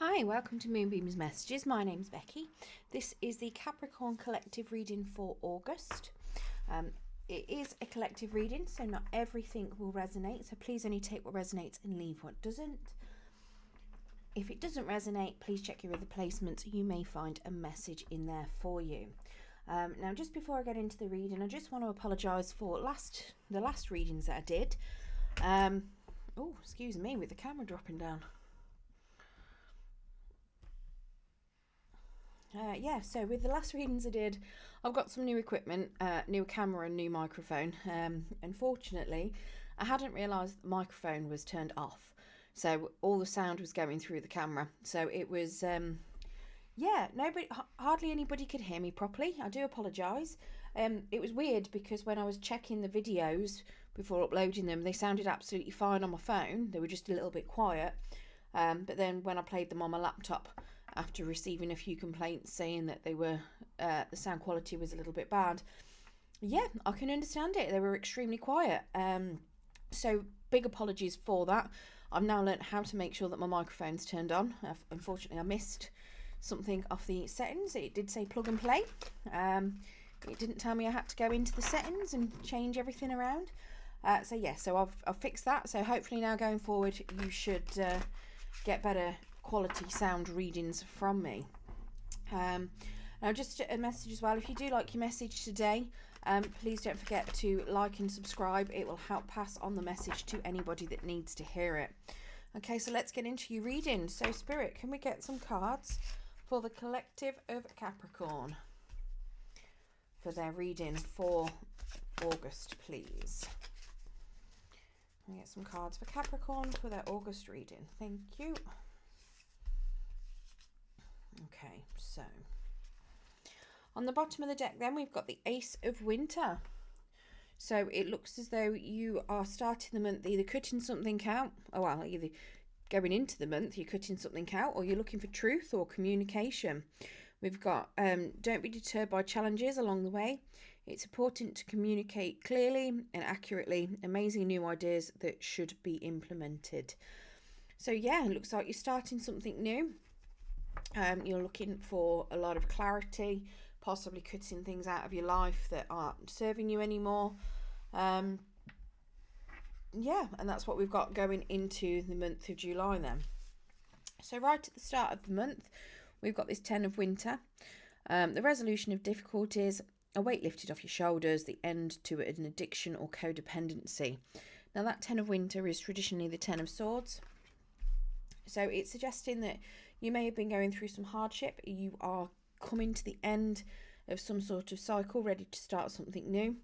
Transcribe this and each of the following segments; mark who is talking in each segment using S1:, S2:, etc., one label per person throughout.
S1: Hi, welcome to Moonbeam's Messages. My name's Becky. This is the Capricorn collective reading for August. It is a collective reading, so not everything will resonate. So please only take what resonates and leave what doesn't. If it doesn't resonate, please check your other placements. You may find a message in there for you. Now, just before I get into the reading, I just want to apologise for the last readings that I did. Oh, excuse me, with the camera dropping down. So with the last readings I did, I've got some new equipment, new camera and new microphone. Unfortunately, I hadn't realised the microphone was turned off. So all the sound was going through the camera. So it was, hardly anybody could hear me properly. I do apologise. It was weird because when I was checking the videos before uploading them, they sounded absolutely fine on my phone. They were just a little bit quiet. But then when I played them on my laptop, after receiving a few complaints saying that they were the sound quality was a little bit bad, I can understand it. They were extremely quiet. So big apologies for that. I've now learnt how to make sure that my microphone's turned on. Unfortunately, I missed something off the settings. It did say plug and play. It didn't tell me I had to go into the settings and change everything around. So I've fixed that. So hopefully now going forward, you should get better quality sound readings from me. Now just a message as well, if you do like your message today, please don't forget to like and subscribe. It will help pass on the message to anybody that needs to hear it. Okay, so let's get into your reading. So Spirit, can we get some cards for the collective of Capricorn for their reading for August, please? Can we get some cards for Capricorn for their August reading? Thank you. Okay, so on the bottom of the deck then we've got the Ace of Winter. So it looks as though you are starting the month either cutting something out, either going into the month you're cutting something out, or you're looking for truth or communication. We've got don't be deterred by challenges along the way. It's important to communicate clearly and accurately, amazing new ideas that should be implemented. So yeah, it looks like you're starting something new. You're looking for a lot of clarity, possibly cutting things out of your life that aren't serving you anymore. And that's what we've got going into the month of July then. So right at the start of the month, we've got this 10 of Winter. The resolution of difficulties, a weight lifted off your shoulders, the end to an addiction or codependency. Now that 10 of Winter is traditionally the 10 of Swords. So it's suggesting that you may have been going through some hardship. You are coming to the end of some sort of cycle, ready to start something new.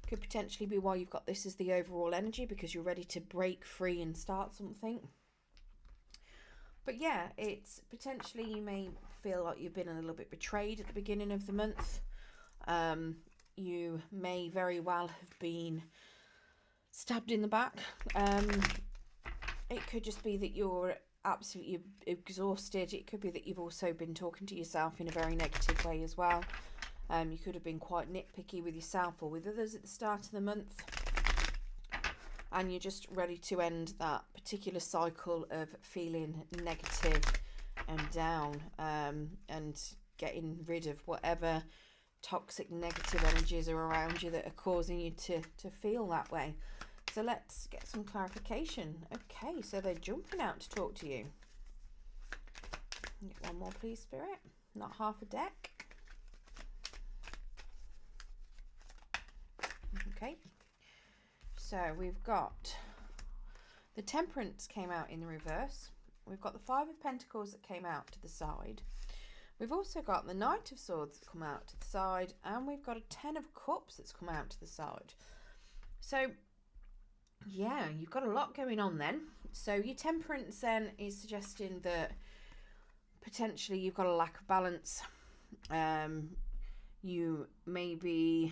S1: Could potentially be why you've got this as the overall energy, because you're ready to break free and start something. But yeah, it's potentially you may feel like you've been a little bit betrayed at the beginning of the month. You may very well have been stabbed in the back. It could just be that you're absolutely exhausted. It could be that you've also been talking to yourself in a very negative way as well. You could have been quite nitpicky with yourself or with others at the start of the month, and you're just ready to end that particular cycle of feeling negative and down, and getting rid of whatever toxic negative energies are around you that are causing you to feel that way. So let's get some clarification. Okay, so they're jumping out to talk to you. Get one more, please, Spirit. Not half a deck. Okay. So we've got the Temperance came out in the reverse. We've got the 5 of Pentacles that came out to the side. We've also got the Knight of Swords that come out to the side. And we've got a 10 of Cups that's come out to the side. So yeah, you've got a lot going on then. So your Temperance then is suggesting that potentially you've got a lack of balance. You may be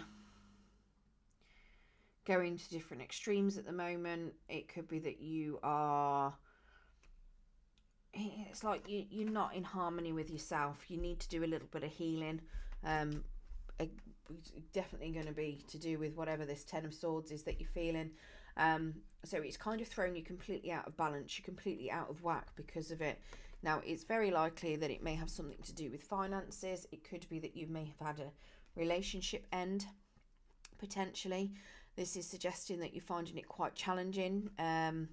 S1: going to different extremes at the moment. It could be that you are, it's like you're not in harmony with yourself. You need to do a little bit of healing. It's definitely going to be to do with whatever this 10 of Swords is that you're feeling. So it's kind of thrown you completely out of balance. You're completely out of whack because of it. Now, it's very likely that it may have something to do with finances. It could be that you may have had a relationship end, potentially. This is suggesting that you're finding it quite challenging, that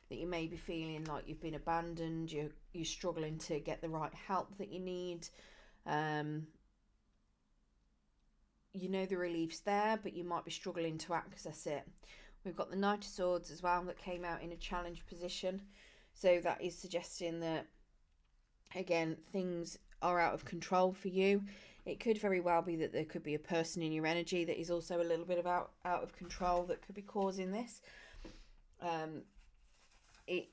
S1: you may be feeling like you've been abandoned, you're struggling to get the right help that you need. You know the relief's there, but you might be struggling to access it. We've got the Knight of Swords as well that came out in a challenge position. So that is suggesting that, again, things are out of control for you. It could very well be that there could be a person in your energy that is also a little bit out of control that could be causing this. It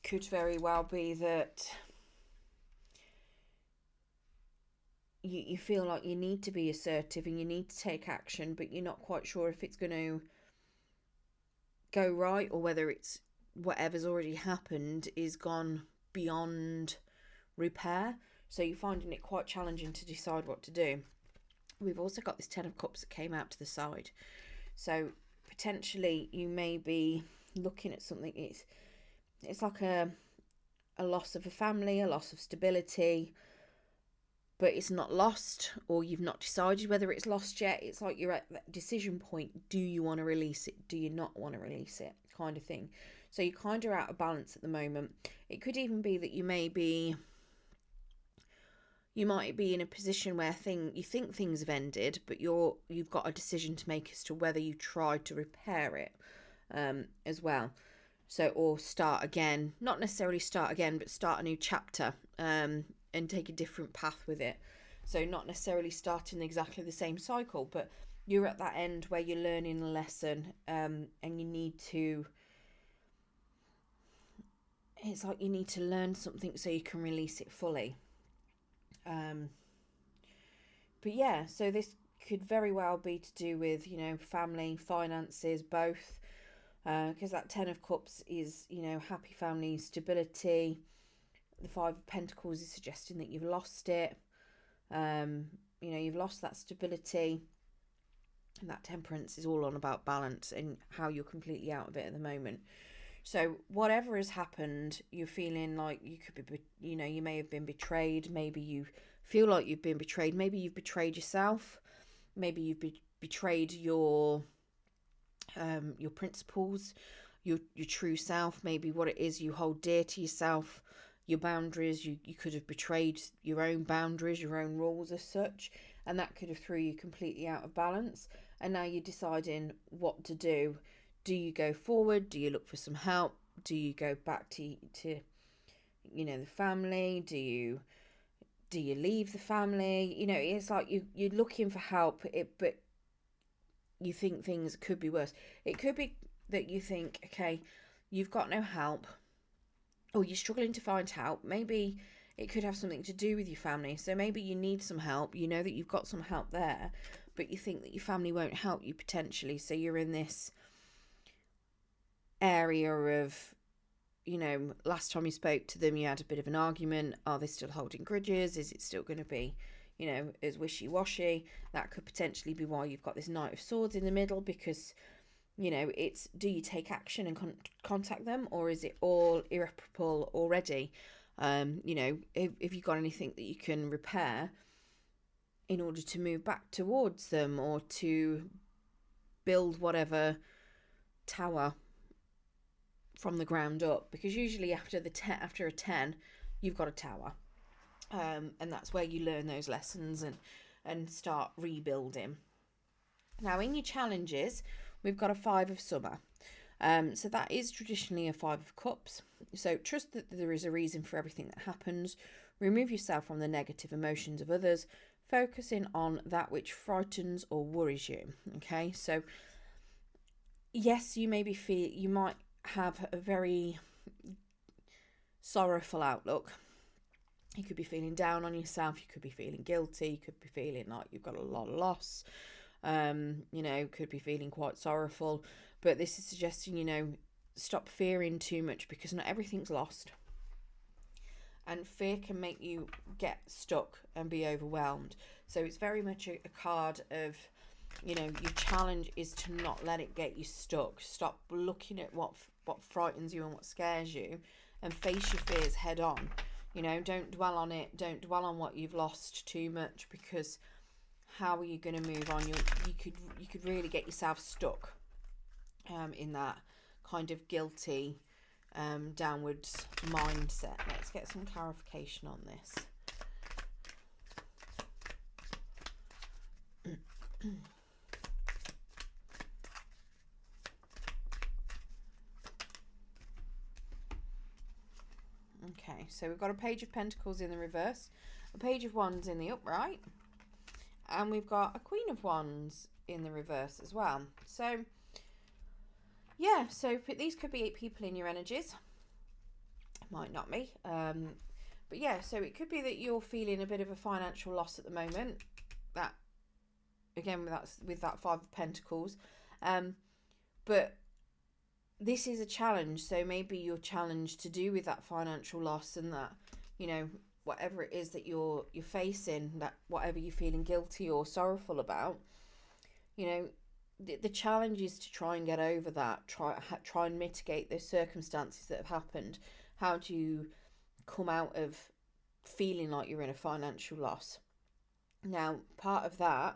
S1: could very well be that you feel like you need to be assertive and you need to take action, but you're not quite sure if it's going to go right, or whether it's whatever's already happened is gone beyond repair. So you're finding it quite challenging to decide what to do. We've also got this Ten of Cups that came out to the side. So potentially you may be looking at something. It's like a loss of a family, a loss of stability, but it's not lost, or you've not decided whether it's lost yet. It's like you're at that decision point. Do you want to release it? Do you not want to release it? Kind of thing. So you're kind of out of balance at the moment. It could even be that you might be in a position where you think things have ended, but you've got a decision to make as to whether you try to repair it as well. So, or start again, not necessarily start again, but start a new chapter and take a different path with it. So not necessarily starting exactly the same cycle, but you're at that end where you're learning a lesson, and you need to, it's like you need to learn something so you can release it fully. But yeah, so this could very well be to do with, family, finances, both. Because that Ten of Cups is, happy family, stability. The Five of Pentacles is suggesting that you've lost it. You've lost that stability. And that Temperance is all on about balance and how you're completely out of it at the moment. So whatever has happened, you're feeling like you could be, you may have been betrayed. Maybe you feel like you've been betrayed. Maybe you've betrayed yourself. Maybe you've betrayed your principles, your true self, maybe what it is you hold dear to yourself, your boundaries. You could have betrayed your own boundaries, your own rules as such, and that could have threw you completely out of balance. And now you're deciding what to do. Do you go forward? Do you look for some help? Do you go back to the family? Do you leave the family? It's like you're looking for help, but you think things could be worse. It could be that you think, okay, you've got no help, or you're struggling to find help. Maybe it could have something to do with your family. So maybe you need some help. You know that you've got some help there, but you think that your family won't help you potentially. So you're in this area of, last time you spoke to them, you had a bit of an argument. Are they still holding grudges? Is it still going to be, as wishy-washy? That could potentially be why you've got this Knight of Swords in the middle, because, it's, do you take action and contact them, or is it all irreparable already? If you've got anything that you can repair in order to move back towards them, or to build whatever tower from the ground up, because usually after a 10 you've got a tower, and that's where you learn those lessons and start rebuilding. Now in your challenges, we've got a Five of Summer, so that is traditionally a Five of Cups. So trust that there is a reason for everything that happens. Remove yourself from the negative emotions of others, focusing on that which frightens or worries you. Okay, so yes, you might have a very sorrowful outlook. You could be feeling down on yourself. You could be feeling guilty. You could be feeling like you've got a lot of loss. Could be feeling quite sorrowful. But this is suggesting, stop fearing too much, because not everything's lost. And fear can make you get stuck and be overwhelmed. So it's very much a card of, your challenge is to not let it get you stuck. Stop looking at what frightens you and what scares you, and face your fears head on. Don't dwell on it. Don't dwell on what you've lost too much, because how are you going to move on? You could really get yourself stuck in that kind of guilty downwards mindset. Let's get some clarification on this. Okay, so we've got a Page of Pentacles in the reverse, a Page of Wands in the upright, and we've got a Queen of Wands in the reverse as well. So yeah, so these could be 8 people in your energies. Might not be. But yeah, so it could be that you're feeling a bit of a financial loss at the moment. That, again, with that 5 of Pentacles. But this is a challenge. So maybe your challenge to do with that financial loss, and that, whatever it is that you're facing, that whatever you're feeling guilty or sorrowful about, the challenge is to try and get over that, try and mitigate those circumstances that have happened. How do you come out of feeling like you're in a financial loss? Now, part of that,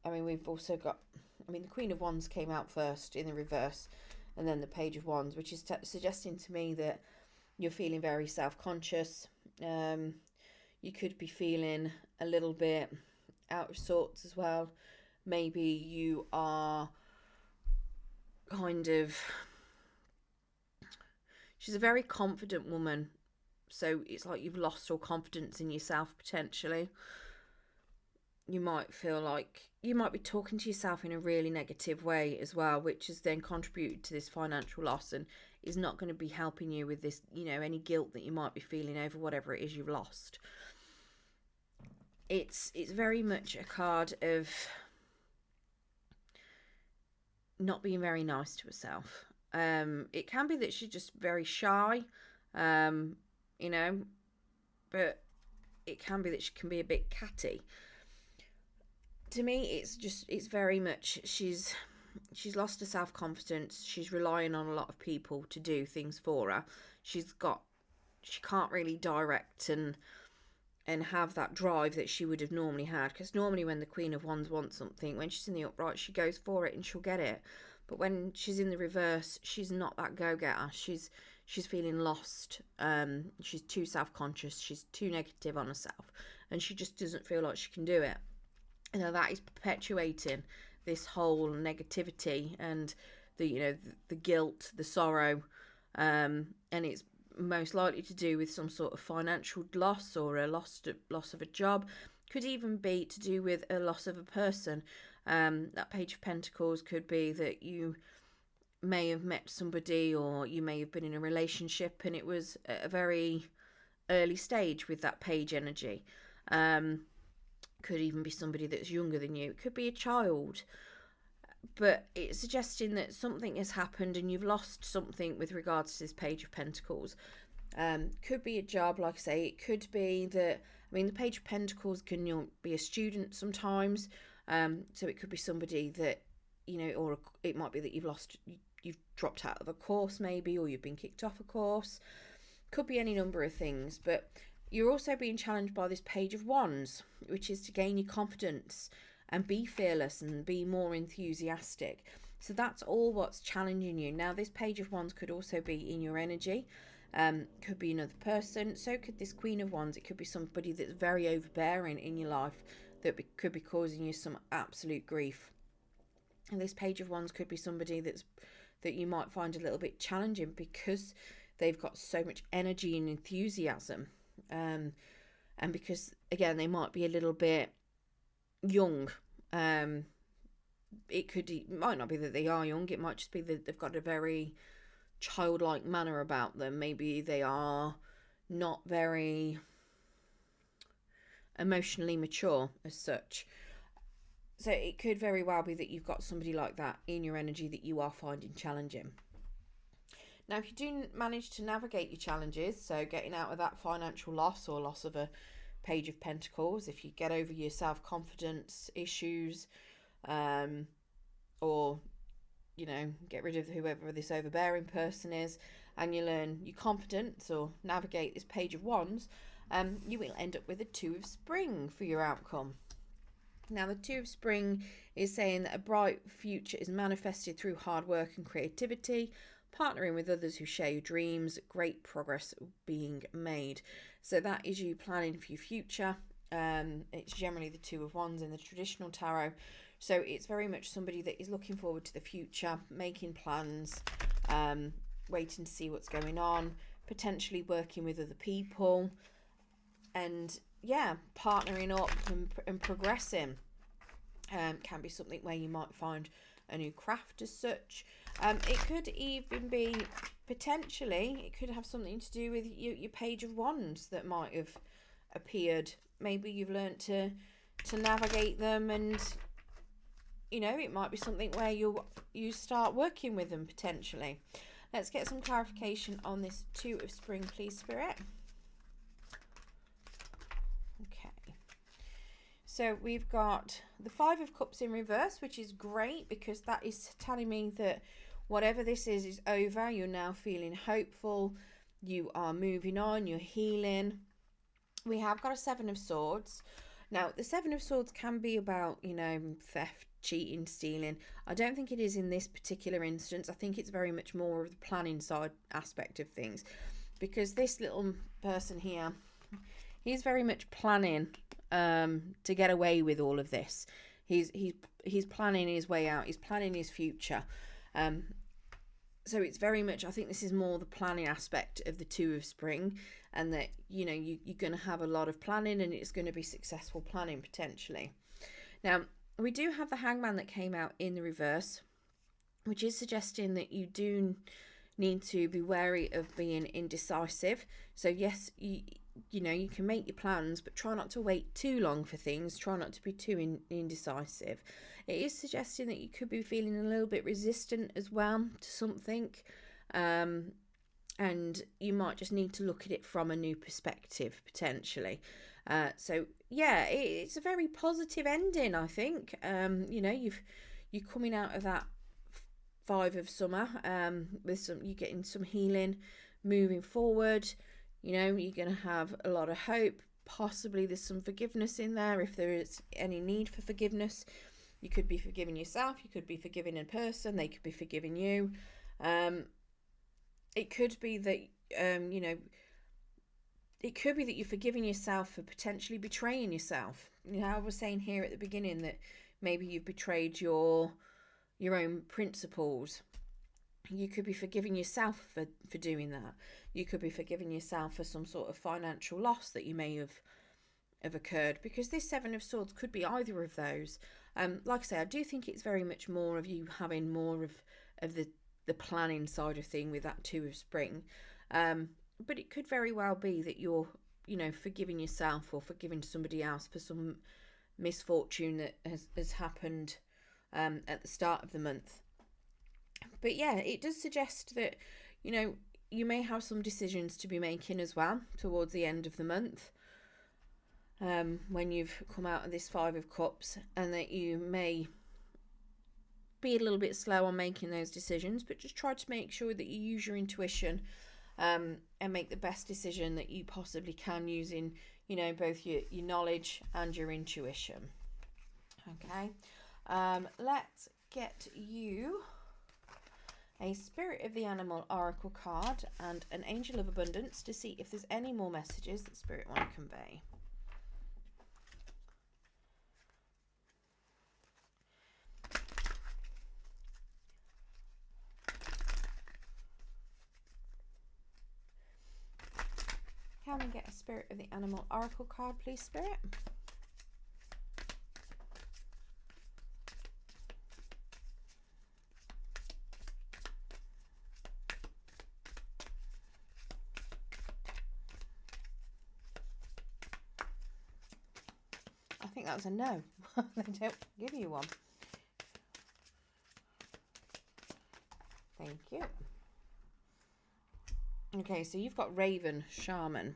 S1: we've also got, the Queen of Wands came out first in the reverse, and then the Page of Wands, which is suggesting to me that you're feeling very self-conscious. You could be feeling a little bit out of sorts as well. Maybe you are she's a very confident woman, so it's like you've lost all confidence in yourself potentially. You might feel like you might be talking to yourself in a really negative way as well, which has then contributed to this financial loss and is not going to be helping you with this, any guilt that you might be feeling over whatever it is you've lost. It's very much a card of not being very nice to herself. It can be that she's just very shy, but it can be that she can be a bit catty. To me, it's very much she's lost her self-confidence. She's relying on a lot of people to do things for her. She can't really direct and have that drive that she would have normally had, because normally when the Queen of Wands wants something, when she's in the upright, she goes for it and she'll get it. But when she's in the reverse, she's not that go-getter. She's feeling lost. She's too self-conscious. She's too negative on herself, and she just doesn't feel like she can do it. That is perpetuating this whole negativity and the guilt, the sorrow, and it's most likely to do with some sort of financial loss or a loss of a job. Could even be to do with a loss of a person. That Page of Pentacles could be that you may have met somebody, or you may have been in a relationship and it was at a very early stage with that page energy. Could even be somebody that's younger than you. It could be a child. But it's suggesting that something has happened and you've lost something with regards to this Page of Pentacles. Could be a job, like I say. It could be that, the Page of Pentacles can be a student sometimes. So it could be somebody that, or it might be that you've dropped out of a course maybe, or you've been kicked off a course. Could be any number of things. But you're also being challenged by this Page of Wands, which is to gain your confidence and be fearless and be more enthusiastic. So that's all what's challenging you. Now, this Page of Wands could also be in your energy. Could be another person. So could this Queen of Wands. It could be somebody that's very overbearing in your life that could be causing you some absolute grief. And this Page of Wands could be somebody that you might find a little bit challenging because they've got so much energy and enthusiasm. And because, again, they might be a little bit young. It might not be that they are young. It might just be that they've got a very childlike manner about them. Maybe they are not very emotionally mature as such. So it could very well be that you've got somebody like that in your energy that you are finding challenging. Now, if you do manage to navigate your challenges, so getting out of that financial loss or loss of a Page of Pentacles, if you get over your self-confidence issues, or, you know, get rid of whoever this overbearing person is, and you learn your confidence or navigate this Page of Wands, you will end up with a Two of Spring for your outcome. Now, the Two of Spring is saying that a bright future is manifested through hard work and creativity, partnering with others who share your dreams, great progress being made. So that is you planning for your future. It's generally the Two of Wands in the traditional tarot. So it's very much somebody that is looking forward to the future, making plans, waiting to see what's going on, potentially working with other people, and yeah, partnering up and progressing. Can be something where you might find a new craft as such. It could even be, potentially, it could have something to do with your Page of Wands that might have appeared. Maybe you've learned to navigate them, and you know, it might be something where you start working with them potentially. Let's get some clarification on this Two of Spring, please, Spirit. Okay. So we've got the Five of Cups in reverse, which is great because that is telling me that whatever this is over. You're now feeling hopeful. You are moving on. You're healing. We have got a Seven of Swords. Now, the Seven of Swords can be about, you know, theft, cheating, stealing. I don't think it is in this particular instance. I think it's very much more of the planning side aspect of things, because this little person here, he's very much planning to get away with all of this. He's planning his way out. He's planning his future. So it's very much, I think this is more the planning aspect of the Two of Spring, and that, you know, you're going to have a lot of planning, and it's going to be successful planning potentially. Now, we do have the Hangman that came out in the reverse, which is suggesting that you do need to be wary of being indecisive. So yes, you know, you can make your plans, but try not to wait too long for things. Try not to be too indecisive. It is suggesting that you could be feeling a little bit resistant as well to something, and you might just need to look at it from a new perspective potentially. So yeah, it's a very positive ending, I think. You know, you're coming out of that Five of Summer with you're getting some healing, moving forward. You know, you're going to have a lot of hope. Possibly there's some forgiveness in there if there is any need for forgiveness. You could be forgiving yourself. You could be forgiving a person. They could be forgiving you. It could be that, you know, it could be that you're forgiving yourself for potentially betraying yourself. You know, I was saying here at the beginning that maybe you've betrayed your own principles. You could be forgiving yourself for doing that. You could be forgiving yourself for some sort of financial loss that you may have occurred, because this Seven of Swords could be either of those. Like I say, I do think it's very much more of you having more of the planning side of thing with that Two of Spring. But it could very well be that you're, you know, forgiving yourself or forgiving somebody else for some misfortune that has happened at the start of the month. But yeah, it does suggest that, you know, you may have some decisions to be making as well towards the end of the month, when you've come out of this Five of Cups, and that you may be a little bit slow on making those decisions, but just try to make sure that you use your intuition and make the best decision that you possibly can using, you know, both your knowledge and your intuition. Okay, let's get you a Spirit of the Animal Oracle card and an Angel of Abundance to see if there's any more messages that Spirit want to convey. Can we get a Spirit of the Animal Oracle card, please, Spirit? I think that was a no. They don't give you one. Thank you. Okay, so you've got Raven, Shaman.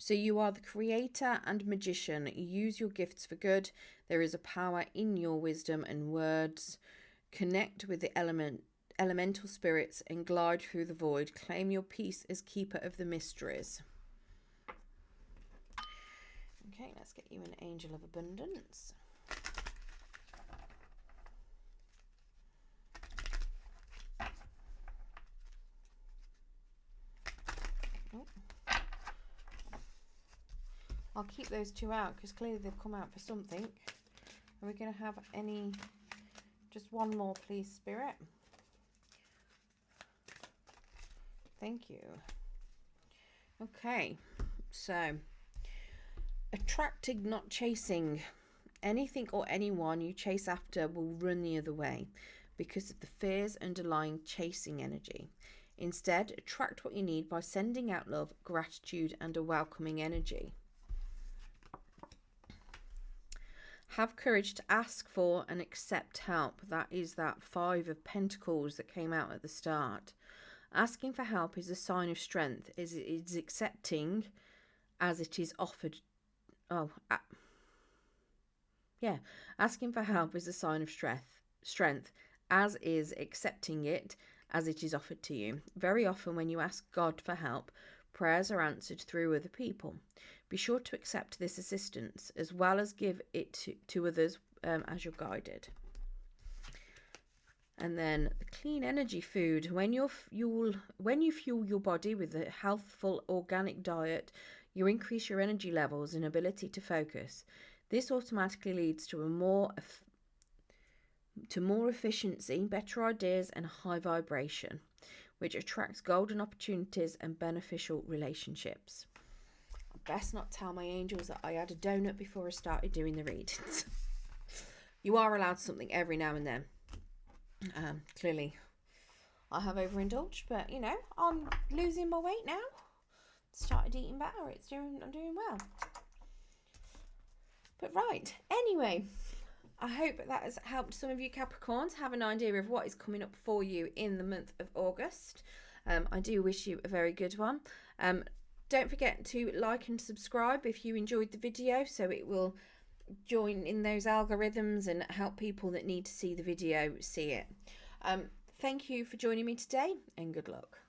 S1: So you are the creator and magician. Use your gifts for good. There is a power in your wisdom and words. Connect with the elemental spirits and glide through the void. Claim your peace as keeper of the mysteries. Okay, let's get you an angel of abundance. Oh. I'll keep those two out because clearly they've come out for something. Are we going to have any? Just one more, please, Spirit. Thank you. Okay, so attracting, not chasing. Anything or anyone you chase after will run the other way because of the fears underlying chasing energy. Instead, attract what you need by sending out love, gratitude, and a welcoming energy. Have courage to ask for and accept help. That is that 5 of Pentacles that came out at the start. Asking for help is a sign of strength. It's accepting as it is offered. Asking for help is a sign of strength, as is accepting it as it is offered to you. Very often when you ask God for help, prayers are answered through other people. Be sure to accept this assistance as well as give it to others as you're guided. And then the clean energy food. When you fuel your body with a healthful organic diet, you increase your energy levels and ability to focus. This automatically leads to more efficiency, better ideas, and high vibration, which attracts golden opportunities and beneficial relationships. I best not tell my angels that I had a donut before I started doing the readings. You are allowed something every now and then. Clearly, I have overindulged, but you know, I'm losing my weight now. Started eating better. I'm doing well. But right, anyway, I hope that has helped some of you Capricorns have an idea of what is coming up for you in the month of August. I do wish you a very good one. Don't forget to like and subscribe if you enjoyed the video, so it will join in those algorithms and help people that need to see the video see it. Thank you for joining me today, and good luck.